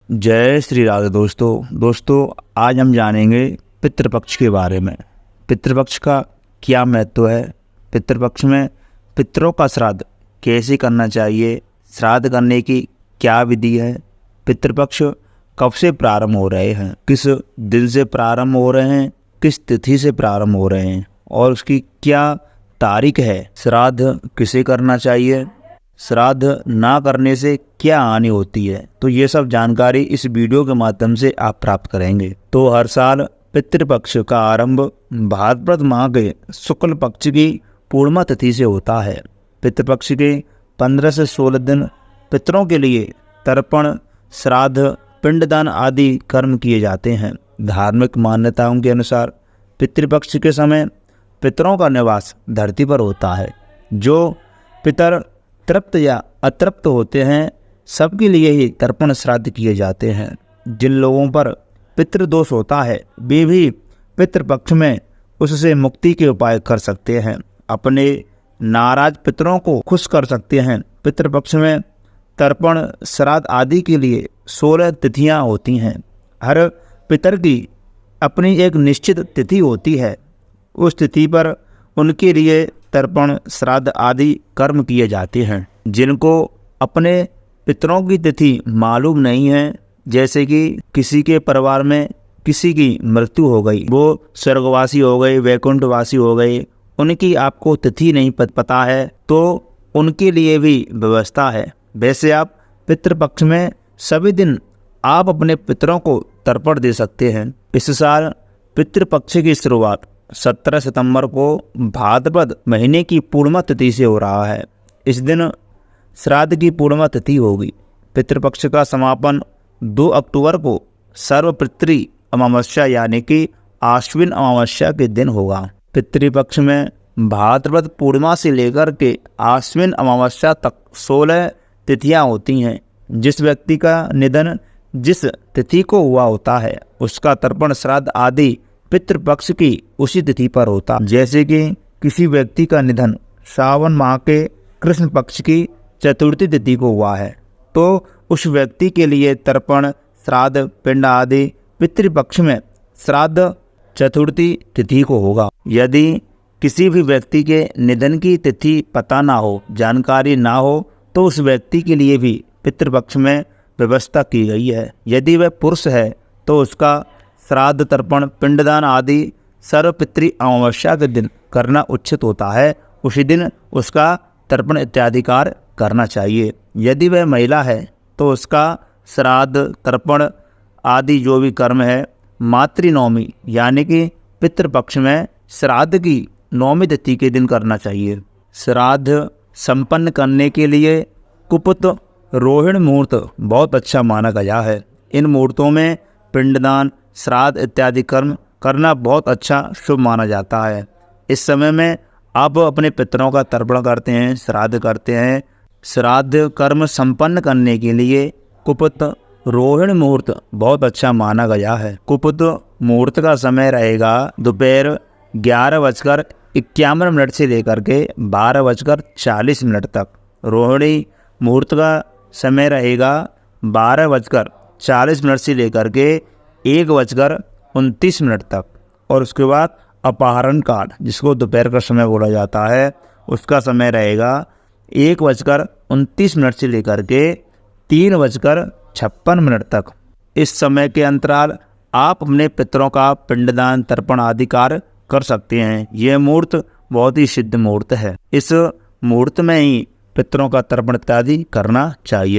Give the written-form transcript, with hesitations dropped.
जय श्री राधे दोस्तों आज हम जानेंगे पितृपक्ष के बारे में। पितृपक्ष का क्या महत्व है, पितृपक्ष में पितरों का श्राद्ध कैसे करना चाहिए, श्राद्ध करने की क्या विधि है, पितृपक्ष कब से प्रारंभ हो रहे हैं, किस दिन से प्रारंभ हो रहे हैं, किस तिथि से प्रारंभ हो रहे हैं और उसकी क्या तारीख है, श्राद्ध किसे करना चाहिए, श्राद्ध ना करने से क्या हानि होती है। तो ये सब जानकारी इस वीडियो के माध्यम से आप प्राप्त करेंगे। तो हर साल पितृपक्ष का आरंभ भाद्रपद माह के शुक्ल पक्ष की पूर्णिमा तिथि से होता है। पितृपक्ष के 15 से 16 दिन पितरों के लिए तर्पण, श्राद्ध, पिंडदान आदि कर्म किए जाते हैं। धार्मिक मान्यताओं के अनुसार पितृपक्ष के समय पितरों का निवास धरती पर होता है। जो पितर तृप्त या अतृप्त होते हैं सबके लिए ही तर्पण श्राद्ध किए जाते हैं। जिन लोगों पर पितृदोष होता है वे भी पितृपक्ष में उससे मुक्ति के उपाय कर सकते हैं, अपने नाराज पितरों को खुश कर सकते हैं। पितृपक्ष में तर्पण, श्राद्ध आदि के लिए 16 तिथियां होती हैं। हर पितर की अपनी एक निश्चित तिथि होती है। उस तिथि पर उनके लिए तर्पण, श्राद्ध आदि कर्म किए जाते हैं। जिनको अपने पितरों की तिथि मालूम नहीं है, जैसे कि किसी के परिवार में किसी की मृत्यु हो गई, वो स्वर्गवासी हो गए, वैकुंठवासी हो गए, उनकी आपको तिथि नहीं पता है, तो उनके लिए भी व्यवस्था है। वैसे आप पितृपक्ष में सभी दिन आप अपने पितरों को तर्पण दे सकते हैं। इस साल पितृपक्ष की शुरुआत 17 सितंबर को भाद्रपद महीने की पूर्णिमा तिथि से हो रहा है। इस दिन श्राद्ध की पूर्णिमा तिथि होगी। पितृपक्ष का समापन 2 अक्टूबर को सर्वपितृ अमावस्या यानी कि आश्विन अमावस्या के दिन होगा। पितृपक्ष में भाद्रपद पूर्णिमा से लेकर के आश्विन अमावस्या तक 16 तिथियां होती हैं। जिस व्यक्ति का निधन जिस तिथि को हुआ होता है उसका तर्पण, श्राद्ध आदि पितृपक्ष की उसी तिथि पर होता। जैसे कि किसी व्यक्ति का निधन सावन माह के कृष्ण पक्ष की चतुर्थी तिथि को हुआ है तो उस व्यक्ति के लिए तर्पण, श्राद्ध, पिंड आदि पितृपक्ष में श्राद्ध चतुर्थी तिथि को होगा। यदि किसी भी व्यक्ति के निधन की तिथि पता ना हो, जानकारी ना हो, तो उस व्यक्ति के लिए भी पितृपक्ष में व्यवस्था की गई है। यदि वह पुरुष है तो उसका श्राद्ध, तर्पण, पिंडदान आदि सर्वपितृ अमावस्या के दिन करना उचित होता है। उसी दिन उसका तर्पण इत्यादि कार्य करना चाहिए। यदि वह महिला है तो उसका श्राद्ध, तर्पण आदि जो भी कर्म है मातृनवमी यानी कि पितृपक्ष में श्राद्ध की 9वीं तिथि के दिन करना चाहिए। श्राद्ध संपन्न करने के लिए कुपित रोहिणी मुहूर्त बहुत अच्छा माना गया है। इन मुहूर्तों में पिंडदान, श्राद्ध इत्यादि कर्म करना बहुत अच्छा शुभ माना जाता है। इस समय में आप अपने पितरों का तर्पण करते हैं, श्राद्ध करते हैं। श्राद्ध कर्म संपन्न करने के लिए कुपित रोहिणी मुहूर्त बहुत अच्छा माना गया है। कुपित मुहूर्त का समय रहेगा दोपहर 11:51 से लेकर के 12:40 तक। रोहिणी मुहूर्त का समय रहेगा 12:40 से लेकर के 1:29 तक और उसके बाद अपहरण काल जिसको दोपहर का समय बोला जाता है उसका समय रहेगा 1:29 से लेकर के 3:56 तक। इस समय के अंतराल आप अपने पितरों का पिंडदान, तर्पण आदि कार्य कर सकते हैं। यह मुहूर्त बहुत ही सिद्ध मुहूर्त है। इस मुहूर्त में ही पितरों का तर्पण इत्यादि करना चाहिए।